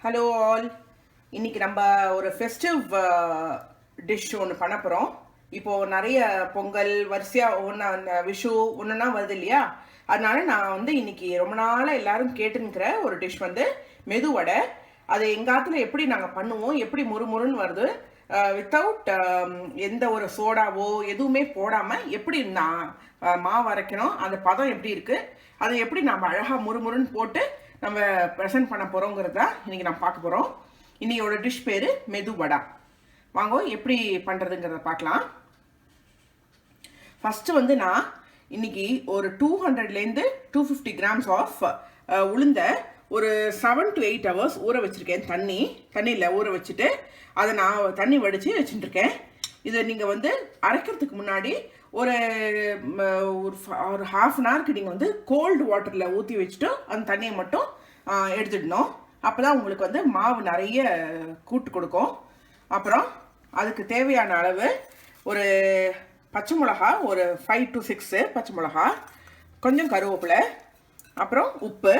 Hello all. இன்னைக்கு நம்ம ஒரு ஃபெஸ்டிவ் டிஷ் ஒன்று பண்ண போகிறோம். இப்போது நிறைய பொங்கல் வரிசையாக ஒன்று விஷு ஒன்றுனா வருது இல்லையா? அதனால நான் இன்னைக்கு ரொம்ப நாளாக எல்லாரும் கேட்டுங்கிற ஒரு டிஷ் மெது வடை. அது எங்காத்துல எப்படி நாங்கள் பண்ணுவோம், எப்படி முறுமுறுன்னு வருது, வித்தவுட் எந்த ஒரு சோடாவோ எதுவுமே போடாமல் எப்படி நான் மாவு அரைக்கணும், அந்த பதம் எப்படி இருக்குது, அதை எப்படி நம்ம அழகாக முறுமுறுன்னு போட்டு நம்ம ப்ரெசென்ட் பண்ண போகிறோங்கிறது தான் இன்றைக்கி நம்ம பார்க்க போகிறோம். இன்னையோட டிஷ் பேர் மெது வடா. வாங்க எப்படி பண்ணுறதுங்கிறத பார்க்கலாம். ஃபஸ்ட்டு நான் இன்னைக்கு ஒரு 200லேருந்து 250 கிராம்ஸ் ஆஃப் உளுந்த ஒரு 7 to 8 hours ஊற வச்சுருக்கேன். தண்ணியில் ஊற வச்சுட்டு அதை நான் தண்ணி வடித்து வச்சுட்டுருக்கேன். இதை நீங்கள் அரைக்கிறதுக்கு முன்னாடி ஒரு ஒரு ஹாஃப் அன் ஹவருக்கு நீங்கள் கோல்டு வாட்டரில் ஊற்றி வச்சுட்டு அந்த தண்ணியை மட்டும் எடுத்துடணும். அப்போ தான் உங்களுக்கு மாவு நிறைய கூட்டு கொடுக்கும். அப்புறம் அதுக்கு தேவையான அளவு ஒரு பச்சை மிளகா, ஒரு 5 to 6 பச்சை மிளகா, கொஞ்சம் கருவேப்பிலை, அப்புறம் உப்பு,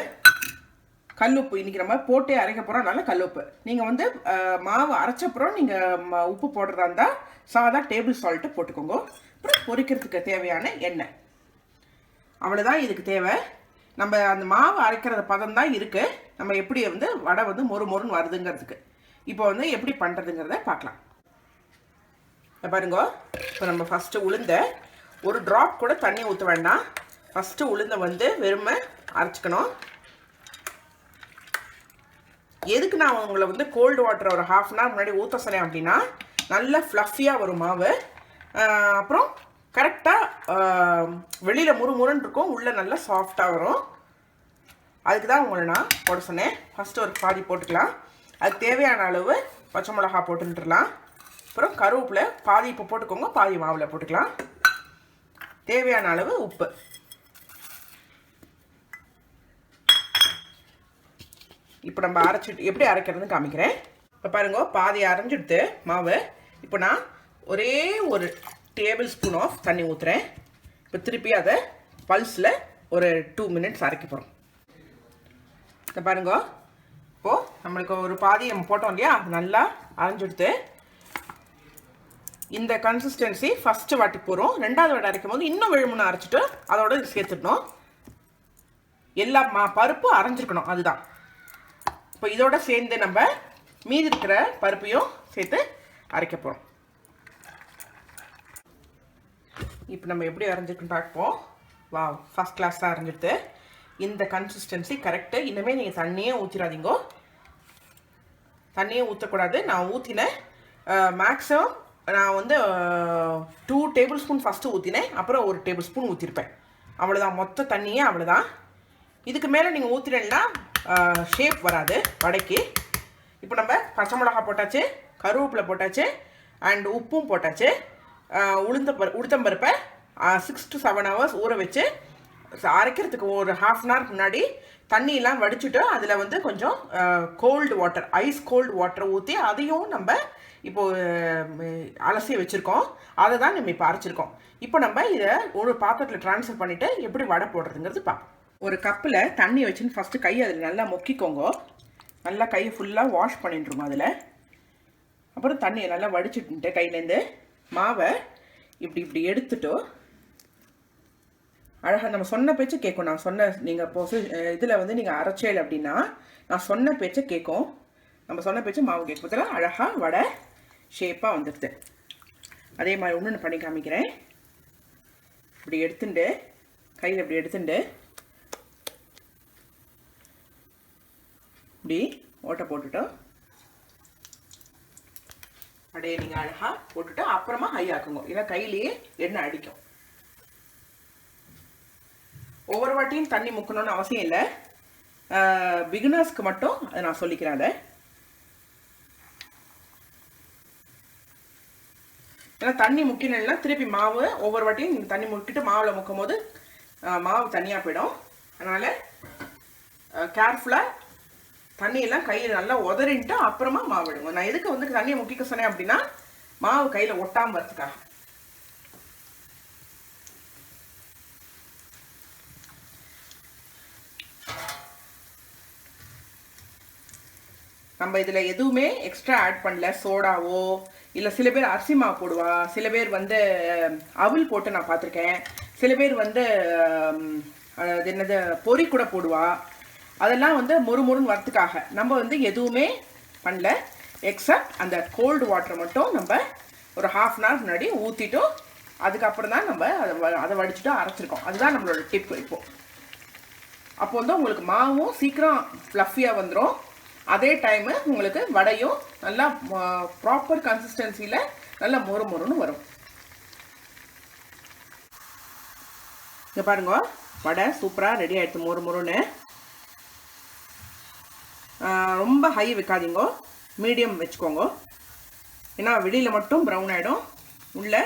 கல்லுப்பு. இன்றைக்கி நம்ம போட்டே அரைக்க போகிறோம், அதனால் கல்லுப்பு. நீங்கள் மாவு அரைச்சப்புறம் நீங்கள் உப்பு போடுறதா இருந்தால் சாதா டேபிள் சால்ட்டு போட்டுக்கோங்க. அப்புறம் பொரிக்கிறதுக்கு தேவையான எண்ணெய், அவ்வளோதான் இதுக்கு தேவை. நம்ம அந்த மாவு அரைக்கிறத பதம் தான் இருக்குது. நம்ம எப்படி வடை மொறு மொறுன்னு வருதுங்கிறதுக்கு இப்போ எப்படி பண்ணுறதுங்கிறத பார்க்கலாம். பாருங்க, இப்போ நம்ம ஃபஸ்ட்டு உளுந்த ஒரு ட்ராப் கூட தண்ணி ஊற்ற வேண்டாம். ஃபஸ்ட்டு உளுந்த வெறுமை அரைச்சிக்கணும். எதுக்கு நான் உங்களை கோல்டு வாட்டர் ஒரு ஹாஃப் அன் ஹவர் முன்னாடி ஊற்ற சொன்னேன் அப்படின்னா, நல்லா ஃப்ளஃபியாக வரும் மாவு. அப்புறம் கரெக்டாக வெளியில் முறுமுறுன்னு இருக்கும், உள்ளே நல்லா சாஃப்டாக வரும். அதுக்கு தான் உங்களை நான் போட சொன்னேன். ஃபஸ்ட்டு ஒரு பாதி போட்டுக்கலாம். அதுக்கு தேவையான அளவு பச்சை மிளகா போட்டுட்டுலாம். அப்புறம் கருவேப்பிலை பாதி இப்போ போட்டுக்கோங்க, பாதி மாவில் போட்டுக்கலாம். தேவையான அளவு உப்பு. இப்போ நம்ம அரைச்சிட்டு எப்படி அரைக்கிறதுன்னு காமிக்கிறேன். இப்போ பாருங்க, பாதி அரைஞ்சிடுத்து மாவு. இப்போ நான் ஒரே ஒரு டேபிள் ஸ்பூன் ஆஃப் தண்ணி ஊற்றுறேன். இப்போ திருப்பி அதை பல்ஸில் ஒரு 2 minutes அரைக்க போகிறோம். இப்போ பாருங்க, இப்போது நம்மளுக்கு ஒரு பாதி நம்ம போட்டோம் இல்லையா, அது நல்லா அரைஞ்சிடுத்து. இந்த கன்சிஸ்டன்சி ஃபஸ்ட்டு வாட்டி போகிறோம். ரெண்டாவது வாட்டி அரைக்கும் போது இன்னும் விழுமுன்னு அரைச்சிட்டு அதோட சேர்த்துடணும். எல்லா பருப்பு அரைஞ்சிருக்கணும், அதுதான். இப்போ இதோட சேர்ந்து நம்ம மீதி இருக்கிற பருப்பையும் சேர்த்து அரைக்க போகிறோம். இப்போ நம்ம எப்படி அரைஞ்சிருக்குன்னு பார்ப்போம். வா, ஃபஸ்ட் கிளாஸாக அரைஞ்சிடுது. இந்த கன்சிஸ்டன்சி கரெக்டு. இனிமேல் நீங்கள் தண்ணியே ஊற்றிடாதீங்க. தண்ணியே ஊற்றக்கூடாது. நான் ஊற்றினேன் மேக்ஸிமம் நான் 2 டேபிள் ஸ்பூன் ஃபஸ்ட்டு ஊற்றினேன், அப்புறம் 1 டேபிள் ஸ்பூன் ஊற்றிருப்பேன். அவ்வளோதான், மொத்த தண்ணியே அவ்வளோதான். இதுக்கு மேலே நீங்கள் ஊற்றினீங்கன்னா ஷேப் வராது வடைக்கு. இப்போ நம்ம பச்சை மிளகா போட்டாச்சு, கருவேப்பிலை போட்டாச்சு, அண்ட் உப்பும் போட்டாச்சு. உளுத்தம்பருப்பை 6 to 7 hours ஊற வச்சு அரைக்கிறதுக்கு ஒரு ஹாஃப் அன் ஹவருக்கு முன்னாடி தண்ணியெல்லாம் வடிச்சுட்டு அதில் கொஞ்சம் cold water, ice cold water ஊற்றி அதையும் நம்ம இப்போது அலசி வச்சுருக்கோம். அதை தான் நம்ம இப்போ அரைச்சிருக்கோம். இப்போ நம்ம இதை ஒரு பாத்திரத்தில் ட்ரான்ஸ்ஃபர் பண்ணிவிட்டு எப்படி வடை போடுறதுங்கிறது பார்ப்போம். ஒரு கப்பில் தண்ணி வச்சுன்னு ஃபஸ்ட்டு கை அதில் நல்லா மொக்கிக்கோங்க. நல்லா கையை ஃபுல்லாக வாஷ் பண்ணிட்டுருங்க அதில். அப்புறம் தண்ணியை நல்லா வடிச்சுட்டு கையிலேருந்து மாவை இப்படி எடுத்துட்டோ அழகாக நம்ம சொன்ன பேச்சை கேட்கும். நான் சொன்ன நீங்கள் இப்போ இதில் நீங்கள் அரைச்சேல் அப்படின்னா நான் சொன்ன பேச்சை கேட்கும். நம்ம சொன்ன பேச்சு மாவு கேட்பதில் அழகாக வடை ஷேப்பாக வந்துடுது. அதே மாதிரி ஒன்று பண்ணி காமிக்கிறேன். இப்படி எடுத்துட்டு கையில் இப்படி எடுத்துட்டு இப்படி ஓட்டை போட்டுட்டோம். அப்படியே நீங்கள் அழகாக போட்டுட்டு அப்புறமா ஹை ஆக்குங்க, இல்லை கையிலேயே எண்ணெய் அடிக்கும். ஒவ்வொரு வாட்டியும் தண்ணி முக்கணும்னு அவசியம் இல்லை. பிகினர்ஸ்க்கு மட்டும் அதை நான் சொல்லிக்கிறேன். அதை ஏன்னா தண்ணி முக்கினா திருப்பி மாவு ஒவ்வொரு வாட்டியும் நீங்கள் தண்ணி முக்கிட்டு மாவில் முக்கும் போது மாவு தனியாக போயிடும். அதனால் கேர்ஃபுல்லாக தண்ணியெல்லாம் கையில் நல்லா உதறின்ட்டு அப்புறமா மாவு விடுங்க. நான் எதுக்கு தண்ணியை முக்கிக்க சொன்னேன் அப்படின்னா, மாவு கையில் ஒட்டாமல் வரதுக்காக. நம்ம இதில் எதுவுமே எக்ஸ்ட்ரா ஆட் பண்ணல. சோடாவோ இல்லை சில பேர் அரிசி மாவு போடுவா, சில பேர் வந்து அவல் போட்டு நான் பார்த்துருக்கேன், சில பேர் வந்து அது என்னது பொரி கூட போடுவா. அதெல்லாம் வந்து முறுமுறுன்னு வரத்துக்காக நம்ம வந்து எதுவுமே பண்ணல. எக்ஸப்ட் அந்த கோல்டு வாட்டரை மட்டும் நம்ம ஒரு ½ அன் ஹவர் முன்னாடி ஊற்றிட்டோம். அதுக்கப்புறம் தான் நம்ம அதை வடிச்சுட்டு அரைச்சிருக்கோம். அதுதான் நம்மளோட டிப். இப்போது அப்போ வந்து உங்களுக்கு மாவும் சீக்கிரம் ஃப்ளஃபியாக வந்துடும். அதே டைமு உங்களுக்கு வடையும் நல்லா ப்ராப்பர் கன்சிஸ்டன்சியில் நல்லா மொறுன்னு வரும். இங்கே பாருங்க, வடை சூப்பராக ரெடி ஆகிடுச்சு மொறுன்னு. ரொம்ப ஹை வைக்காதீங்க, மீடியம் வச்சுக்கோங்க. ஏன்னா வெளியில் மட்டும் ப்ரௌன் ஆகிடும், உள்ளே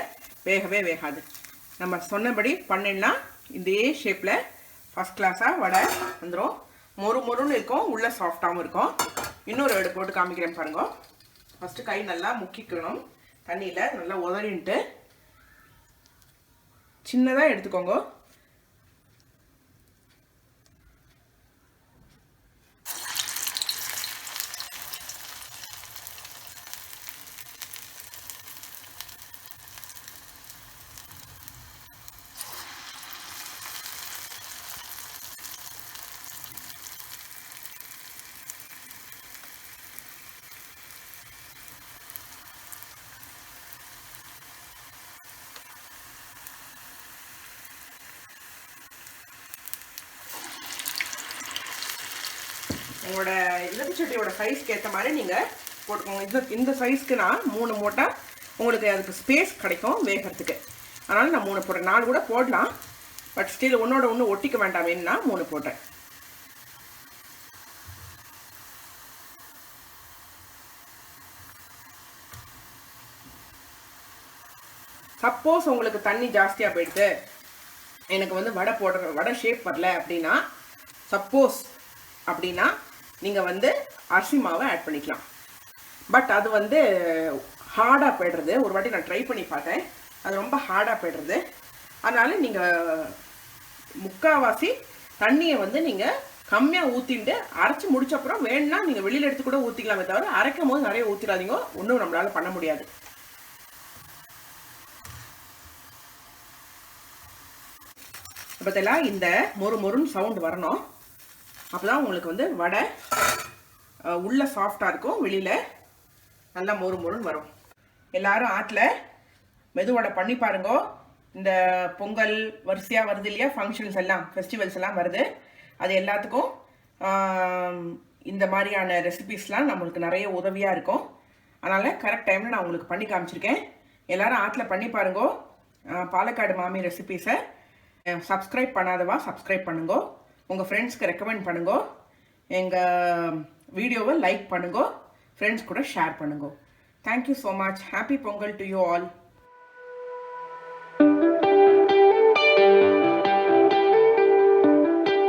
வேகவே வேகாது. நம்ம சொன்னபடி பண்ணிடனா இதே ஷேப்பில் ஃபஸ்ட் கிளாஸாக வடை வந்துடும். மொறுன்னு இருக்கும், உள்ளே சாஃப்டாகவும் இருக்கும். இன்னொரு வடை போட்டு காமிக்கிறேன் பாருங்க. ஃபஸ்ட்டு கை நல்லா முக்கிக்கணும் தண்ணியில், நல்லா உதறின்ட்டு சின்னதாக எடுத்துக்கோங்க. உங்களோட இலக்கு சட்டியோட சைஸ்க்கு ஏற்ற மாதிரி நீங்கள் போட்டுக்கோங்க. இந்த சைஸ்க்கு நான் 3 போட்டால் உங்களுக்கு அதுக்கு ஸ்பேஸ் கிடைக்கும் வேகிறதுக்கு. அதனால் நான் 3 போடுறேன். 4 கூட போடலாம், பட் ஸ்டில் ஒன்றோட ஒன்று ஒட்டிக்க வேண்டாமேன்னு நான் 3 போட்டேன். சப்போஸ் உங்களுக்கு தண்ணி ஜாஸ்தியாக போயிடுது, எனக்கு வந்து வடை ஷேப் வரல அப்படின்னா, சப்போஸ் அப்படின்னா நீங்கள் வந்து அரிசி மாவை ஆட் பண்ணிக்கலாம். பட் அது வந்து ஹார்டாக போய்டுறது. ஒரு வாட்டி நான் ட்ரை பண்ணி பார்த்தேன், அது ரொம்ப ஹார்டாக போய்டுறது. அதனால் நீங்கள் முக்கால்வாசி தண்ணியை வந்து நீங்கள் கம்மியாக ஊற்றிட்டு அரைச்சி முடிச்சப்புறம் வேணுன்னா நீங்கள் வெளியில் எடுத்து கூட ஊற்றிக்கலாமே தவிர அரைக்கும் போது நிறைய ஊற்றிடாதீங்க, ஒன்றும் நம்மளால் பண்ண முடியாது. பார்த்தீங்களா, இந்த மொறுன்னு சவுண்ட் வரணும். அப்போ தான் உங்களுக்கு வந்து வடை உள்ள சாஃப்டாக இருக்கும், வெளியில் நல்லா மொறுன்னு வரும். எல்லாரும் ஆட்டில் மெது வடை பண்ணி பாருங்க. இந்த பொங்கல் வரிசையாக வருது இல்லையா, ஃபங்க்ஷன்ஸ் எல்லாம், ஃபெஸ்டிவல்ஸ் எல்லாம் வருது. அது எல்லாத்துக்கும் இந்த மாதிரியான ரெசிபீஸ்லாம் நம்மளுக்கு நிறைய உதவியாக இருக்கும். அதனால் கரெக்ட் டைமில் நான் உங்களுக்கு பண்ணி காமிச்சிருக்கேன். எல்லோரும் ஆட்டில் பண்ணி பாருங்க. பாலக்காடு மாமி ரெசிபீஸை சப்ஸ்கிரைப் பண்ணாதவா சப்ஸ்கிரைப் பண்ணுங்க, உங்கள் ஃப்ரெண்ட்ஸ்க்கு ரெக்கமெண்ட் பண்ணுங்க, எங்கள் வீடியோவை லைக் பண்ணுங்க, ஃப்ரெண்ட்ஸ் கூட ஷேர் பண்ணுங்க. Thank you so much. Happy Pongal to you all.